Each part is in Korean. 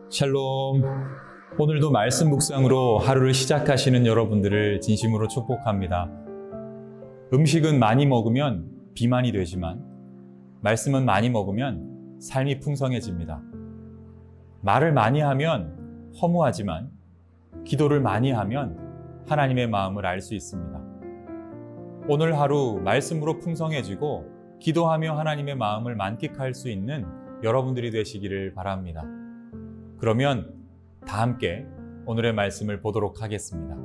샬롬. 오늘도 말씀 묵상으로 하루를 시작하시는 여러분들을 진심으로 축복합니다. 음식은 많이 먹으면 비만이 되지만 말씀은 많이 먹으면 삶이 풍성해집니다. 말을 많이 하면 허무하지만 기도를 많이 하면 하나님의 마음을 알 수 있습니다. 오늘 하루 말씀으로 풍성해지고 기도하며 하나님의 마음을 만끽할 수 있는 여러분들이 되시기를 바랍니다. 그러면 다 함께 오늘의 말씀을 보도록 하겠습니다.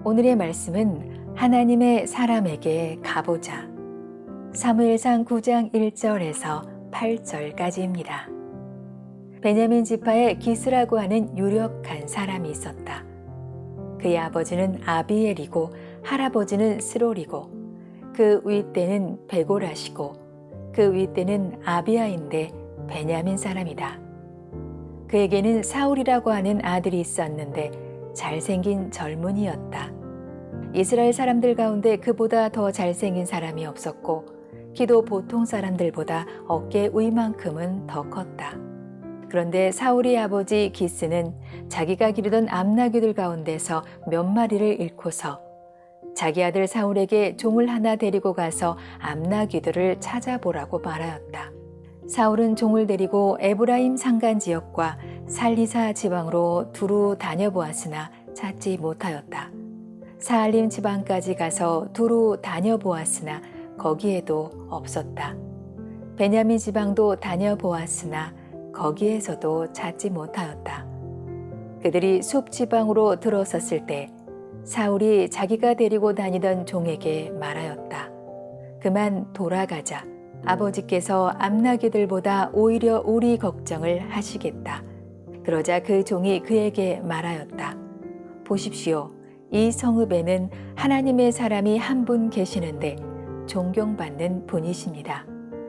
오늘의 말씀은 하나님의 사람에게 가보자. 사무엘상 9장 1절에서 8절까지입니다. 베냐민 지파에 기스라고 하는 유력한 사람이 있었다. 그의 아버지는 아비엘이고 할아버지는 스롤이고 그 윗대는 베고라시고 그 윗대는 아비아인데 베냐민 사람이다. 그에게는 사울이라고 하는 아들이 있었는데 잘생긴 젊은이였다. 이스라엘 사람들 가운데 그보다 더 잘생긴 사람이 없었고 키도 보통 사람들보다 어깨 위만큼은 더 컸다. 그런데 사울의 아버지 기스는 자기가 기르던 암나귀들 가운데서 몇 마리를 잃고서 자기 아들 사울에게 종을 하나 데리고 가서 암나귀들을 찾아보라고 말하였다. 사울은 종을 데리고 에브라임 산간 지역과 살리사 지방으로 두루 다녀보았으나 찾지 못하였다. 사알림 지방까지 가서 두루 다녀보았으나 거기에도 없었다. 베냐민 지방도 다녀보았으나 거기에서도 찾지 못하였다. 그들이 숲 지방으로 들어섰을 때 사울이 자기가 데리고 다니던 종에게 말하였다. 그만 돌아가자. 아버지께서 암나귀들보다 오히려 우리 걱정을 하시겠다. 그러자 그 종이 그에게 말하였다. 보십시오. 이 성읍에는 하나님의 사람이 한 분 계시는데 존경받는 분이십니다.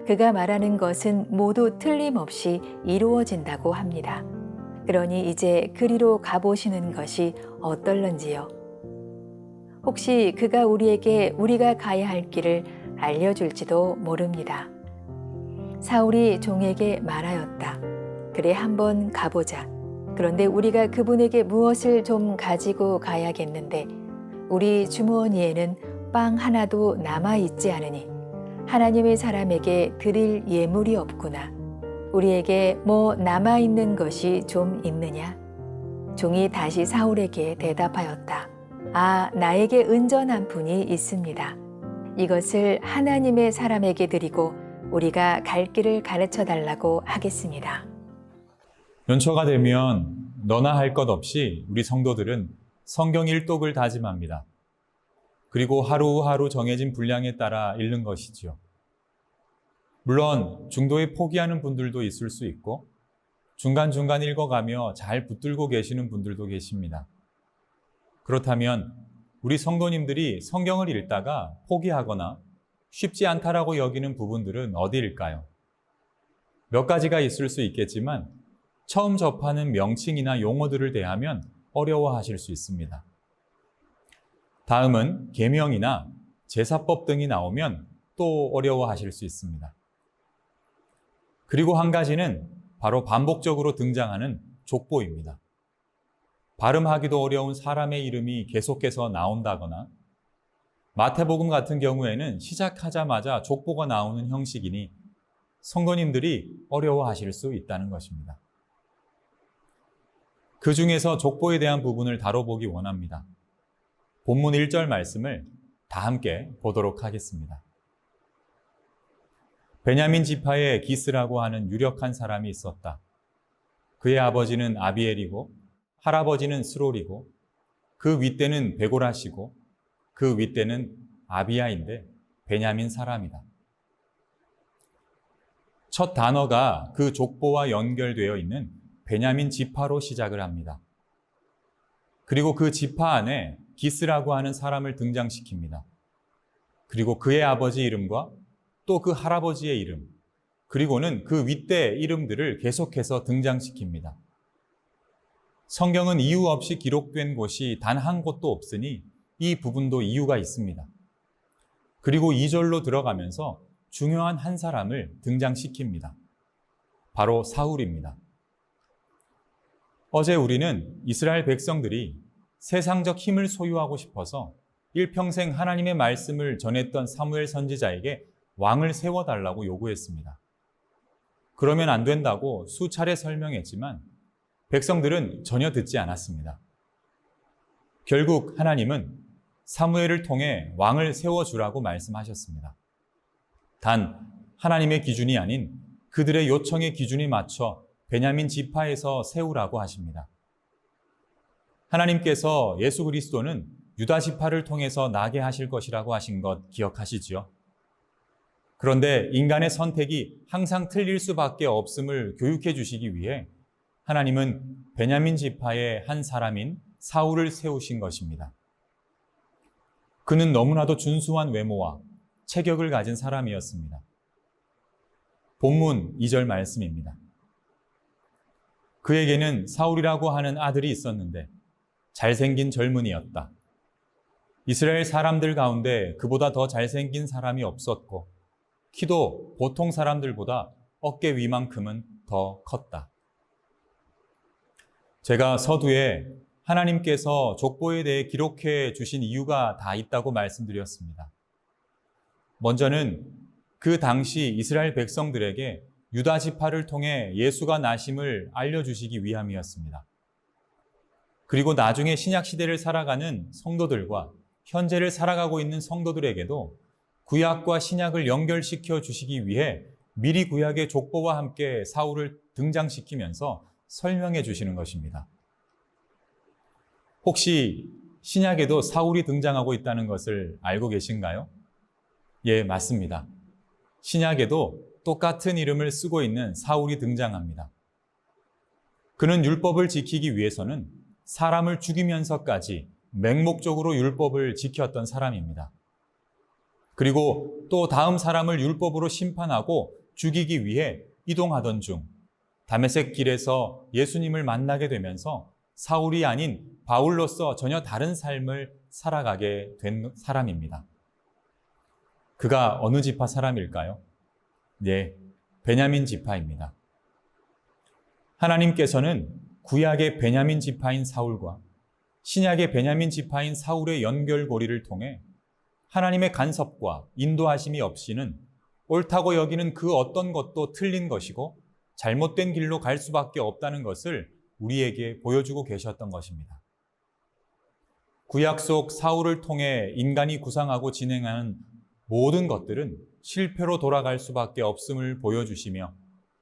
그가 말하는 것은 모두 틀림없이 이루어진다고 합니다. 그러니 이제 그리로 가보시는 것이 어떨런지요. 혹시 그가 우리에게 우리가 가야 할 길을 알려줄지도 모릅니다. 사울이 종에게 말하였다. 그래, 한번 가보자. 그런데 우리가 그분에게 무엇을 좀 가지고 가야겠는데 우리 주머니에는 빵 하나도 남아있지 않으니 하나님의 사람에게 드릴 예물이 없구나. 우리에게 뭐 남아있는 것이 좀 있느냐? 종이 다시 사울에게 대답하였다. 아, 나에게 은전한 분이 있습니다. 이것을 하나님의 사람에게 드리고 우리가 갈 길을 가르쳐 달라고 하겠습니다. 연초가 되면 너나 할 것 없이 우리 성도들은 성경 일독을 다짐합니다. 그리고 하루하루 정해진 분량에 따라 읽는 것이지요. 물론 중도에 포기하는 분들도 있을 수 있고 중간중간 읽어가며 잘 붙들고 계시는 분들도 계십니다. 그렇다면 우리 성도님들이 성경을 읽다가 포기하거나 쉽지 않다라고 여기는 부분들은 어디일까요? 몇 가지가 있을 수 있겠지만 처음 접하는 명칭이나 용어들을 대하면 어려워하실 수 있습니다. 다음은 계명이나 제사법 등이 나오면 또 어려워하실 수 있습니다. 그리고 한 가지는 바로 반복적으로 등장하는 족보입니다. 발음하기도 어려운 사람의 이름이 계속해서 나온다거나 마태복음 같은 경우에는 시작하자마자 족보가 나오는 형식이니 성도님들이 어려워하실 수 있다는 것입니다. 그 중에서 족보에 대한 부분을 다뤄보기 원합니다. 본문 1절 말씀을 다 함께 보도록 하겠습니다. 베냐민 지파에 기스라고 하는 유력한 사람이 있었다. 그의 아버지는 아비엘이고 할아버지는 스롤이고 그 윗대는 베고라시고 그 윗대는 아비야인데 베냐민 사람이다. 첫 단어가 그 족보와 연결되어 있는 베냐민 지파로 시작을 합니다. 그리고 그 지파 안에 기스라고 하는 사람을 등장시킵니다. 그리고 그의 아버지 이름과 또 그 할아버지의 이름, 그리고는 그 윗대 이름들을 계속해서 등장시킵니다. 성경은 이유 없이 기록된 곳이 단 한 곳도 없으니 이 부분도 이유가 있습니다. 그리고 2절로 들어가면서 중요한 한 사람을 등장시킵니다. 바로 사울입니다. 어제 우리는 이스라엘 백성들이 세상적 힘을 소유하고 싶어서 일평생 하나님의 말씀을 전했던 사무엘 선지자에게 왕을 세워달라고 요구했습니다. 그러면 안 된다고 수차례 설명했지만 백성들은 전혀 듣지 않았습니다. 결국 하나님은 사무엘을 통해 왕을 세워주라고 말씀하셨습니다. 단 하나님의 기준이 아닌 그들의 요청의 기준에 맞춰 베냐민 지파에서 세우라고 하십니다. 하나님께서 예수 그리스도는 유다 지파를 통해서 나게 하실 것이라고 하신 것 기억하시지요? 그런데 인간의 선택이 항상 틀릴 수밖에 없음을 교육해 주시기 위해 하나님은 베냐민 지파의 한 사람인 사울을 세우신 것입니다. 그는 너무나도 준수한 외모와 체격을 가진 사람이었습니다. 본문 2절 말씀입니다. 그에게는 사울이라고 하는 아들이 있었는데 잘생긴 젊은이였다. 이스라엘 사람들 가운데 그보다 더 잘생긴 사람이 없었고 키도 보통 사람들보다 어깨 위만큼은 더 컸다. 제가 서두에 하나님께서 족보에 대해 기록해 주신 이유가 다 있다고 말씀드렸습니다. 먼저는 그 당시 이스라엘 백성들에게 유다 지파를 통해 예수가 나심을 알려주시기 위함이었습니다. 그리고 나중에 신약 시대를 살아가는 성도들과 현재를 살아가고 있는 성도들에게도 구약과 신약을 연결시켜 주시기 위해 미리 구약의 족보와 함께 사울을 등장시키면서 설명해 주시는 것입니다. 혹시 신약에도 사울이 등장하고 있다는 것을 알고 계신가요? 예, 맞습니다. 신약에도 똑같은 이름을 쓰고 있는 사울이 등장합니다. 그는 율법을 지키기 위해서는 사람을 죽이면서까지 맹목적으로 율법을 지켰던 사람입니다. 그리고 또 다음 사람을 율법으로 심판하고 죽이기 위해 이동하던 중 다메섹 길에서 예수님을 만나게 되면서 사울이 아닌 바울로서 전혀 다른 삶을 살아가게 된 사람입니다. 그가 어느 지파 사람일까요? 네, 베냐민 지파입니다. 하나님께서는 구약의 베냐민 지파인 사울과 신약의 베냐민 지파인 사울의 연결고리를 통해 하나님의 간섭과 인도하심이 없이는 옳다고 여기는 그 어떤 것도 틀린 것이고 잘못된 길로 갈 수밖에 없다는 것을 우리에게 보여주고 계셨던 것입니다. 구약 속 사울을 통해 인간이 구상하고 진행하는 모든 것들은 실패로 돌아갈 수밖에 없음을 보여주시며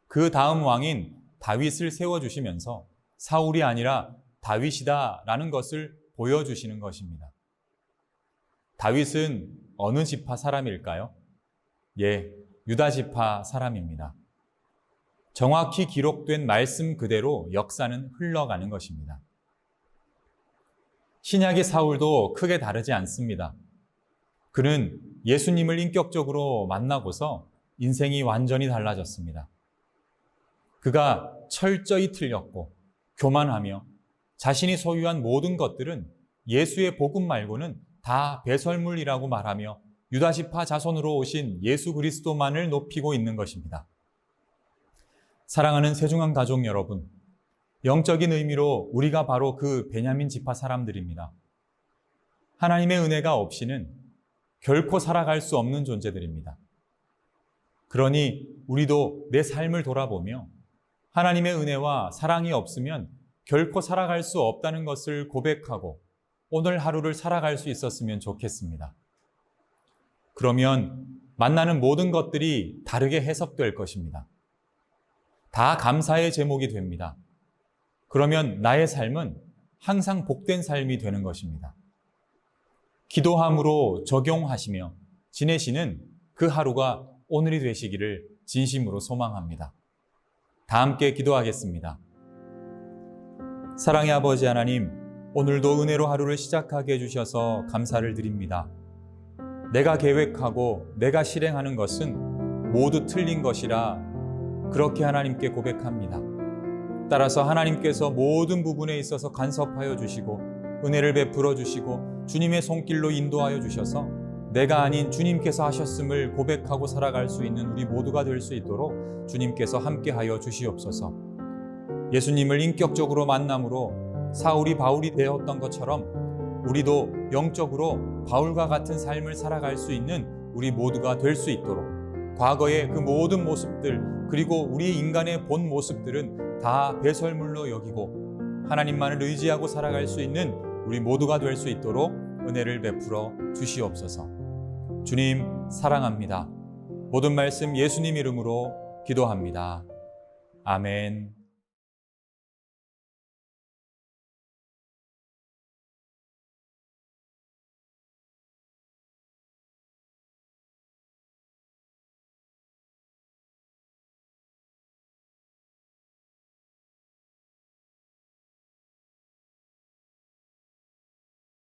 그 다음 왕인 다윗을 세워주시면서 사울이 아니라 다윗이다라는 것을 보여주시는 것입니다. 다윗은 어느 지파 사람일까요? 예, 유다 지파 사람입니다. 정확히 기록된 말씀 그대로 역사는 흘러가는 것입니다. 신약의 사울도 크게 다르지 않습니다. 그는 예수님을 인격적으로 만나고서 인생이 완전히 달라졌습니다. 그가 철저히 틀렸고 교만하며 자신이 소유한 모든 것들은 예수의 복음 말고는 다 배설물이라고 말하며 유다 지파 자손으로 오신 예수 그리스도만을 높이고 있는 것입니다. 사랑하는 세중앙 가족 여러분, 영적인 의미로 우리가 바로 그 베냐민 지파 사람들입니다. 하나님의 은혜가 없이는 결코 살아갈 수 없는 존재들입니다. 그러니 우리도 내 삶을 돌아보며 하나님의 은혜와 사랑이 없으면 결코 살아갈 수 없다는 것을 고백하고 오늘 하루를 살아갈 수 있었으면 좋겠습니다. 그러면 만나는 모든 것들이 다르게 해석될 것입니다. 다 감사의 제목이 됩니다. 그러면 나의 삶은 항상 복된 삶이 되는 것입니다. 기도함으로 적용하시며 지내시는 그 하루가 오늘이 되시기를 진심으로 소망합니다. 다 함께 기도하겠습니다. 사랑의 아버지 하나님, 오늘도 은혜로 하루를 시작하게 해주셔서 감사를 드립니다. 내가 계획하고 내가 실행하는 것은 모두 틀린 것이라 그렇게 하나님께 고백합니다. 따라서 하나님께서 모든 부분에 있어서 간섭하여 주시고 은혜를 베풀어 주시고 주님의 손길로 인도하여 주셔서 내가 아닌 주님께서 하셨음을 고백하고 살아갈 수 있는 우리 모두가 될 수 있도록 주님께서 함께하여 주시옵소서. 예수님을 인격적으로 만남으로 사울이 바울이 되었던 것처럼 우리도 영적으로 바울과 같은 삶을 살아갈 수 있는 우리 모두가 될 수 있도록 과거의 그 모든 모습들 그리고 우리 인간의 본 모습들은 다 배설물로 여기고 하나님만을 의지하고 살아갈 수 있는 우리 모두가 될 수 있도록 은혜를 베풀어 주시옵소서. 주님 사랑합니다. 모든 말씀 예수님 이름으로 기도합니다. 아멘.